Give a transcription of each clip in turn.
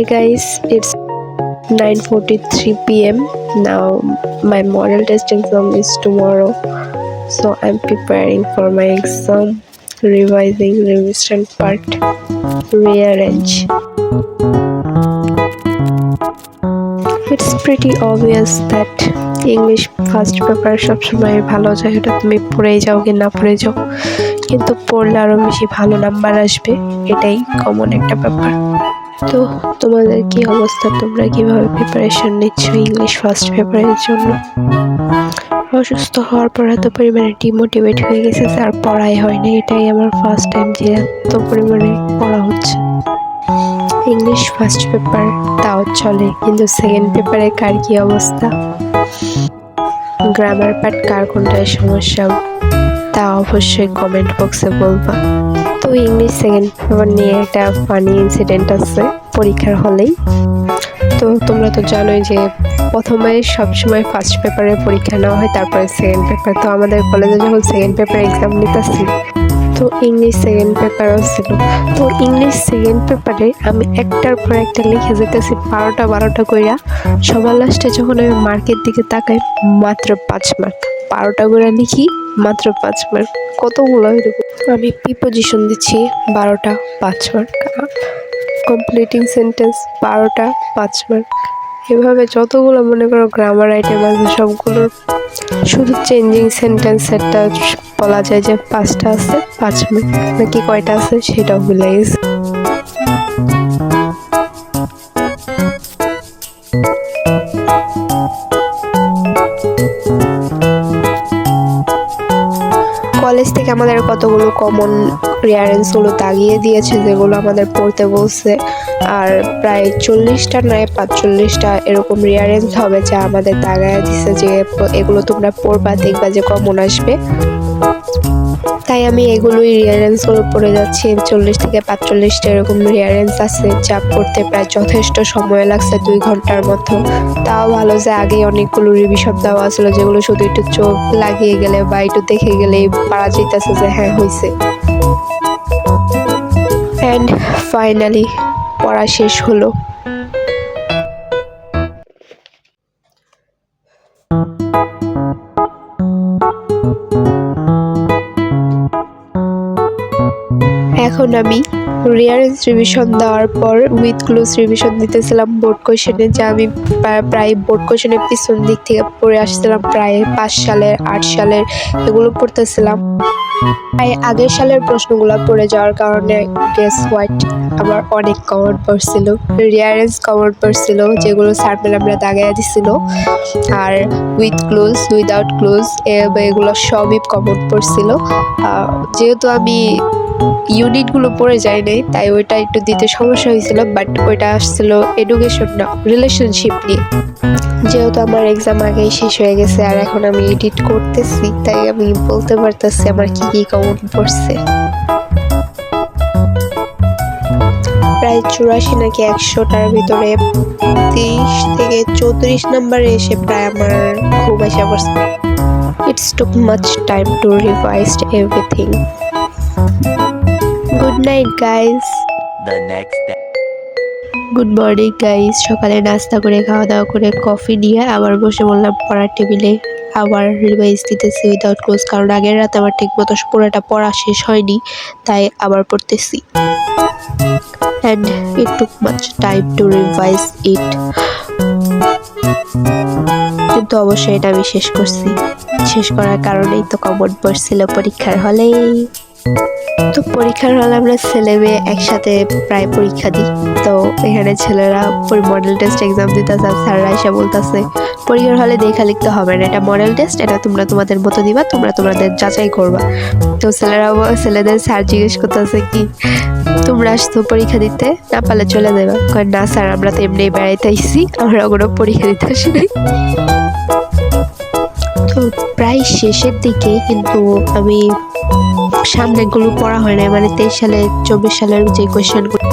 Hi guys, it's 9:43 p.m. Now my model test exam is tomorrow, so I'm preparing for my exam, revising revision part, rearrange. It's pretty obvious that English first paper সবসময় ভালো যায়, এটা তুমি পড়েই যাও কি না পড়ে যাও, কিন্তু পড়লে আরও বেশি ভালো নাম্বার আসবে, এটাই কমন একটা ব্যাপার। তো তোমাদের কি অবস্থা, তোমরা কিভাবে প্রিপারেশন নিচ্ছ ইংলিশ ফার্স্ট পেপারের জন্য? অসুস্থ হওয়ার পর এত পরিমাণে ডিমোটিভেট হয়ে গেছে যে আর পড়াই হয়নি। এটাই আমার ফার্স্ট টাইম যে এত পরিমাণে পড়া হচ্ছে। ইংলিশ ফার্স্ট পেপার তাও চলে, কিন্তু সেকেন্ড পেপারে কার কি অবস্থা, গ্রামার পার্ট কার কোনটায় সমস্যা, তা অবশ্যই কমেন্ট বক্সে বলবা। তো ইংলিশ সেকেন্ড পেপার নিয়ে একটা ফানি ইনসিডেন্ট আছে পরীক্ষার হলেই। তো তোমরা তো জানোই যে প্রথমে সবসময় ফার্স্ট পেপারের পরীক্ষা নেওয়া হয়, তারপরে সেকেন্ড পেপার। তো আমাদের কলেজে যখন সেকেন্ড পেপার এক্সাম নিতেছি, তো ইংলিশ সেকেন্ড পেপারও ছিল। তো ইংলিশ সেকেন্ড পেপারে আমি একটার পর একটা লিখে যেতেছি 12টা কইরা। সবার লাস্টে যখন আমি মার্কের দিকে তাকাই, মাত্র 5 মার্ক। 12টা করে লিখি, মাত্র 5 মার্ক। কতগুলো এরকম আমি প্রিপোজিশন দিচ্ছি, 12টা 5 মার্ক। কমপ্লিটিং সেন্টেন্স 12টা 5 মার্ক। এভাবে যতগুলো মনে করো গ্রামার আইটেম আছে সবগুলোর, শুধু চেঞ্জিং সেন্টেন্সেরটা বলা যায় যে 5টা আছে 5 মার্ক, নাকি কয়টা আছে সেটাও ভুলে গেছি। কলেজ থেকে আমাদের কতগুলো কমন রিয়ারেন্সগুলো দাগিয়ে দিয়েছে, যেগুলো আমাদের পড়তে বলছে। আর প্রায় 40টা নয় 45টা এরকম রিয়ারেন্স হবে যা আমাদের দাগায় দিছে যে এগুলো তোমরা পড়বা, দেখবা যে কমন আসবে। তাই আমি এগুলোই রিয়ারেন্সগুলো পড়ে যাচ্ছি। 40 থেকে 45টা এরকম রিয়ারেন্স আছে যা পড়তে প্রায় যথেষ্ট সময় লাগছে, 2 ঘন্টার মতো। তাও ভালো যে আগে অনেকগুলো রিভিশন দেওয়া ছিল, যেগুলো শুধু একটু চোখ লাগিয়ে গেলে বা একটু দেখে গেলেই পারা যেতেছে যে হ্যাঁ হয়েছে। অ্যান্ড ফাইনালি পড়া শেষ হলো। এখন আমি রিয়ারেন্স রিভিশন দেওয়ার পর উইথ ক্লোজ রিভিশন দিতেছিলাম বোর্ড কোয়েশনে, যা আমি প্রায় বোর্ড কোয়েশনের পিছন দিক থেকে পড়ে আসছিলাম। প্রায় 5 সালের 8 সালের এগুলো পড়তেছিলাম। প্রায় আগের সালের প্রশ্নগুলো পড়ে যাওয়ার কারণে গেস হোয়াট আমার অনেক কমন পড়ছিল, রিয়ারেন্স কমন পড়ছিল, যেগুলো স্যার ম্যাডামরা দাগাইয়া দিছিল। আর উইথ ক্লোজ উইদাউট ক্লোজ এগুলো সবই কমন পড়ছিল। যেহেতু আমি ইউনিটগুলো পড়ে যায় নাই, তাই ওইটা একটু দিতে সমস্যা হয়েছিল। বাট ওইটা আসছিল এডুকেশন না, রিলেশনশিপ নিয়ে। যেহেতু আমার এক্সাম আগেই শেষ হয়ে গেছে আর এখন আমি এডিট করতেছি, তাই আমি বলতে পারতেছি আমার কি কি কমন পড়ছে। প্রায় 84 নাকি 100টার ভিতরে 30 থেকে 34 নাম্বারে এসে প্রায় আমার ঘুম আসা পড়ছে। It's took much time to revise everything. Good night guys. The next day. Good morning guys. সকালে নাস্তা করে খাওয়া দাওয়া করে কফি নিয়ে আবার বসে বললাম পড়ার টেবিলে। আবার রিভাইজ দিতেছি উইদাউট ক্লোজ, কারণ আগের রাতে আমার ঠিক মতো পুরোটা পড়া শেষ হয়নি, তাই আবার পড়তেছি। And it took much time to revise it, কিন্তু অবশ্যই এটা আমি শেষ করছি। শেষ করার কারণেই তো কমন পড়ছিল পরীক্ষার হলেই। তো পরীক্ষার হলে আমরা ছেলে মেয়ে একসাথে প্রায় পরীক্ষা দিই। তো এখানে ছেলেরা মডেল টেস্ট এক্সাম দিতেছে, স্যাররা এসে বলতেছে পরীক্ষার হলে দেখা লিখতে হবে না, এটা মডেল টেস্ট, এটা তোমরা তোমাদের মতো দিবা, তোমরা তোমাদের যাচাই করবা। তো ছেলেদের স্যার জিজ্ঞেস করতেছে কি তোমরা আসছো পরীক্ষা দিতে, না পারলে চলে যাবা। না স্যার, আমরা তো এমনি বেড়াইতে আইছি, আমরা কোনো পরীক্ষা দিতে আসি নাই। তো প্রায় শেষের দিকে কিন্তু আমি সামনেগুলো পড়া হয় না, মানে 23 সালে 24 সালের যে কোয়েশ্চেনগুলো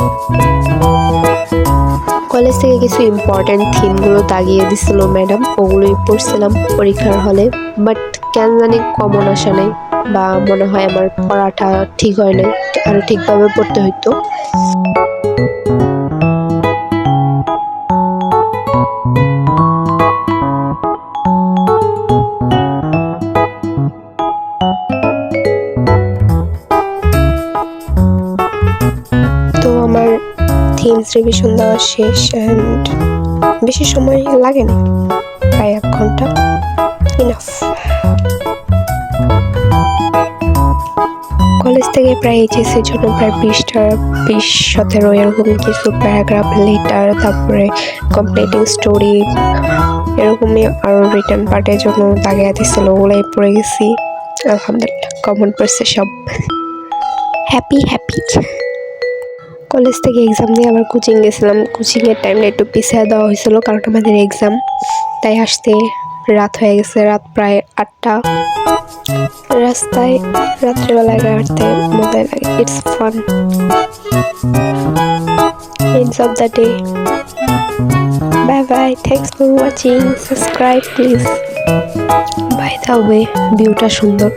কলেজ থেকে কিছু ইম্পর্টেন্ট থিমগুলো দাগিয়ে দিছিল ম্যাডাম, ওগুলোই পড়ছিলাম পরীক্ষার হলে। বাট কেন জানি কমন আসা নাই, বা মনে হয় আমার পড়াটা ঠিক হয় নাই, আরো ঠিকভাবে পড়তে হইতো। থিমস রিভিশন দেওয়া শেষ অ্যান্ড বেশি সময় লাগে না, প্রায় 1 ঘন্টা ইনাফ। কলেজ থেকে প্রায় এইচএসের জন্য প্রায় 20-17 এরকম কিছু প্যারাগ্রাফ, লেটার, তারপরে কমপ্লিটিং স্টোরি, এরকমই আরও রিটার্ন পার্টের জন্য দাগিয়ে দিছিল, ওগুলাই পড়ে গেছি। আলহামদুলিল্লাহ কমন পড়ছে সব, হ্যাপি। কলেজ থেকে এক্সাম দিয়ে আবার কোচিং গেছিলাম। কোচিংয়ের টাইমটা একটু পিছিয়ে দেওয়া হয়েছিল কারণ আমাদের এক্সাম, তাই আসতে রাত হয়ে গেছে, রাত প্রায় 8টা। রাস্তায় রাত্রেবেলায় হাঁটতে মজাই লাগে, it's fun. End of the day, bye bye, thanks for watching, subscribe please. By the way, ভিউটা সুন্দর।